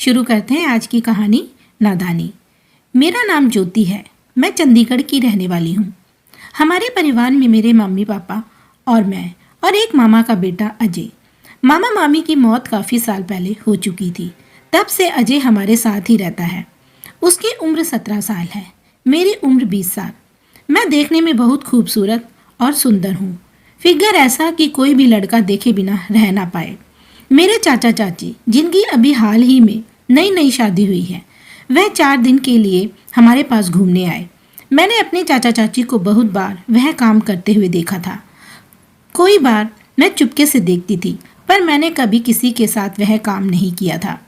शुरू करते हैं आज की कहानी नादानी। मेरा नाम ज्योति है। मैं चंडीगढ़ की रहने वाली हूँ। हमारे परिवार में मेरे मम्मी पापा और मैं और एक मामा का बेटा अजय। मामा मामी की मौत काफ़ी साल पहले हो चुकी थी। तब से अजय हमारे साथ ही रहता है। उसकी उम्र 17 साल है, मेरी उम्र 20 साल। मैं देखने में बहुत खूबसूरत और सुंदर हूँ। फिगर ऐसा कि कोई भी लड़का देखे बिना रह ना पाए। मेरे चाचा चाची, जिनकी अभी हाल ही में नई नई शादी हुई है, वह 4 दिन के लिए हमारे पास घूमने आए। मैंने अपने चाचा चाची को बहुत बार वह काम करते हुए देखा था। कोई बार मैं चुपके से देखती थी, पर मैंने कभी किसी के साथ वह काम नहीं किया था।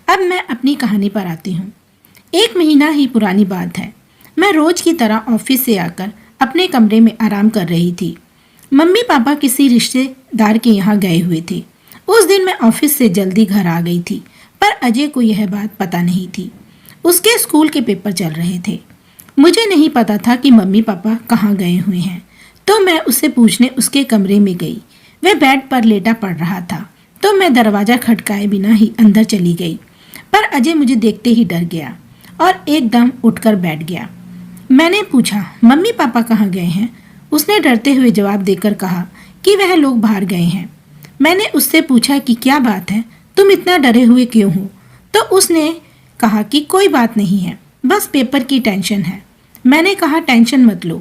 अब मैं अपनी कहानी पर आती हूँ। 1 महीना ही पुरानी बात है। मैं रोज की तरह ऑफिस से आकर अपने कमरे में आराम कर रही थी। मम्मी पापा किसी रिश्तेदार के यहाँ गए हुए थे। उस दिन मैं ऑफिस से जल्दी घर आ गई थी, पर अजय को यह बात पता नहीं थी। उसके स्कूल के पेपर चल रहे थे। मुझे नहीं पता था कि मम्मी पापा कहाँ गए हुए हैं, तो मैं उससे पूछने उसके कमरे में गई। वह बेड पर लेटा पड़ रहा था, तो मैं दरवाज़ा खटकाए बिना ही अंदर चली गई। पर अजय मुझे देखते ही डर गया और एकदम उठकर बैठ गया। मैंने पूछा, मम्मी पापा कहाँ गए हैं? उसने डरते हुए जवाब देकर कहा कि वह लोग बाहर गए हैं। मैंने उससे पूछा कि क्या बात है, तुम इतना डरे हुए क्यों हो? तो उसने कहा कि कोई बात नहीं है, बस पेपर की टेंशन है। मैंने कहा टेंशन मत लो,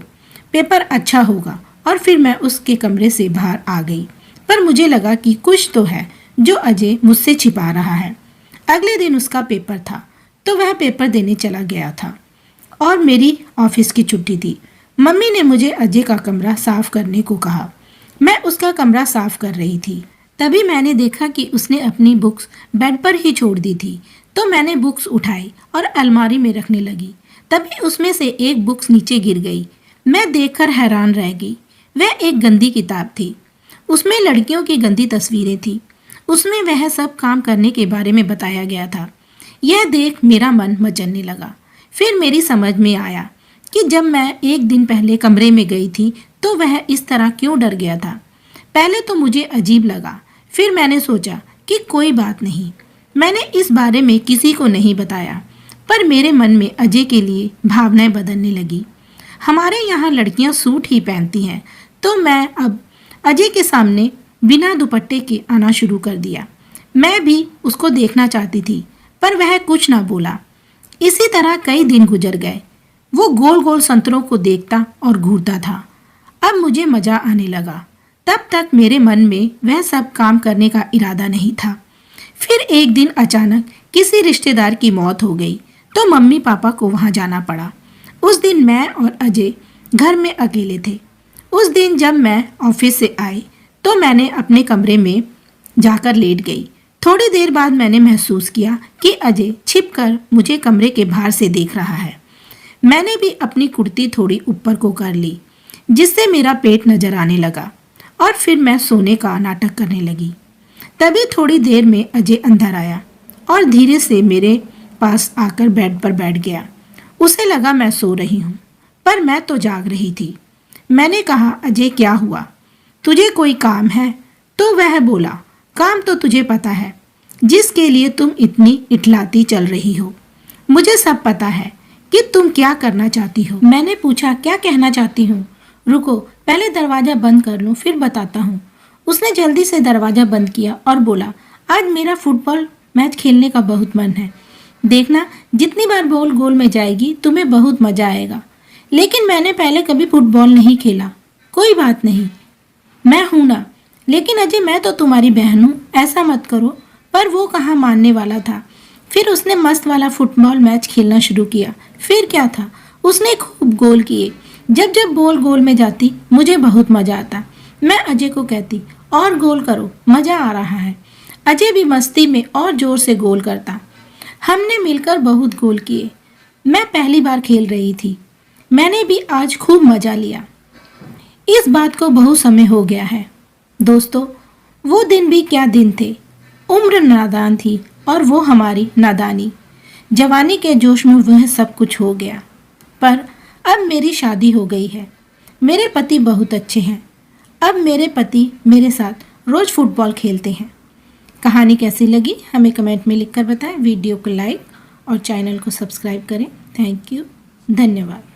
पेपर अच्छा होगा। और फिर मैं उसके कमरे से बाहर आ गई। पर मुझे लगा कि कुछ तो है जो अजय मुझसे छिपा रहा है। अगले दिन उसका पेपर था, तो वह पेपर देने चला गया था और मेरी ऑफिस की छुट्टी थी। मम्मी ने मुझे अजय का कमरा साफ करने को कहा। मैं उसका कमरा साफ कर रही थी। तभी मैंने देखा कि उसने अपनी बुक्स बेड पर ही छोड़ दी थी। तो मैंने बुक्स उठाई और अलमारी में रखने लगी। तभी उसमें से एक बुक्स नीचे गिर गई। मैं देखकर हैरान रह गई। वह एक गंदी किताब थी। उसमें लड़कियों की गंदी तस्वीरें थी। उसमें वह सब काम करने के बारे में बताया गया था। यह देख मेरा मन मचलने लगा। फिर मेरी समझ में आया कि जब मैं एक दिन पहले कमरे में गई थी, तो वह इस तरह क्यों डर गया था। पहले तो मुझे अजीब लगा, फिर मैंने सोचा कि कोई बात नहीं। मैंने इस बारे में किसी को नहीं बताया, पर मेरे मन में अजय के लिए भावनाएं बदलने लगी। हमारे यहाँ लड़कियाँ सूट ही पहनती हैं, तो मैं अब अजय के सामने बिना दुपट्टे के आना शुरू कर दिया। मैं भी उसको देखना चाहती थी, पर वह कुछ ना बोला। इसी तरह कई दिन गुजर गए। वो गोल गोल संतरों को देखता और घूरता था। अब मुझे मजा आने लगा। तब तक मेरे मन में वह सब काम करने का इरादा नहीं था। फिर एक दिन अचानक किसी रिश्तेदार की मौत हो गई, तो मम्मी पापा को वहां जाना पड़ा। उस दिन मैं और अजय घर में अकेले थे। उस दिन जब मैं ऑफिस से आई, तो मैंने अपने कमरे में जाकर लेट गई। थोड़ी देर बाद मैंने महसूस किया कि अजय छिपकर मुझे कमरे के बाहर से देख रहा है। मैंने भी अपनी कुर्ती थोड़ी ऊपर को कर ली, जिससे मेरा पेट नजर आने लगा, और फिर मैं सोने का नाटक करने लगी। तभी थोड़ी देर में अजय अंदर आया और धीरे से मेरे पास आकर बेड पर बैठ गया। उसे लगा मैं सो रही हूँ, पर मैं तो जाग रही थी। मैंने कहा, अजय क्या हुआ? तुझे कोई काम है? तो वह बोला, काम तो तुझे पता है, जिसके लिए तुम इतनी इटलाती चल रही हो। मुझे सब पता है कि तुम क्या करना चाहती हो। मैंने पूछा, क्या कहना चाहती हूँ? रुको, पहले दरवाज़ा बंद कर लूँ, फिर बताता हूँ। उसने जल्दी से दरवाज़ा बंद किया और बोला, आज मेरा फुटबॉल मैच खेलने का बहुत मन है। देखना, जितनी बार बॉल गोल में जाएगी तुम्हें बहुत मज़ा आएगा। लेकिन मैंने पहले कभी फुटबॉल नहीं खेला। कोई बात नहीं, मैं हूं ना। लेकिन अजय, मैं तो तुम्हारी बहन हूँ, ऐसा मत करो। पर वो कहाँ मानने वाला था। फिर उसने मस्त वाला फुटबॉल मैच खेलना शुरू किया। फिर क्या था, उसने खूब गोल किए। जब जब बॉल गोल में जाती मुझे बहुत मज़ा आता। मैं अजय को कहती, और गोल करो, मज़ा आ रहा है। अजय भी मस्ती में और ज़ोर से गोल करता। हमने मिलकर बहुत गोल किए। मैं पहली बार खेल रही थी। मैंने भी आज खूब मज़ा लिया। इस बात को बहुत समय हो गया है। दोस्तों, वो दिन भी क्या दिन थे। उम्र नादान थी और वो हमारी नादानी। जवानी के जोश में वह सब कुछ हो गया। पर अब मेरी शादी हो गई है। मेरे पति बहुत अच्छे हैं। अब मेरे पति मेरे साथ रोज़ फुटबॉल खेलते हैं। कहानी कैसी लगी हमें कमेंट में लिखकर बताएं। वीडियो को लाइक और चैनल को सब्सक्राइब करें। थैंक यू, धन्यवाद।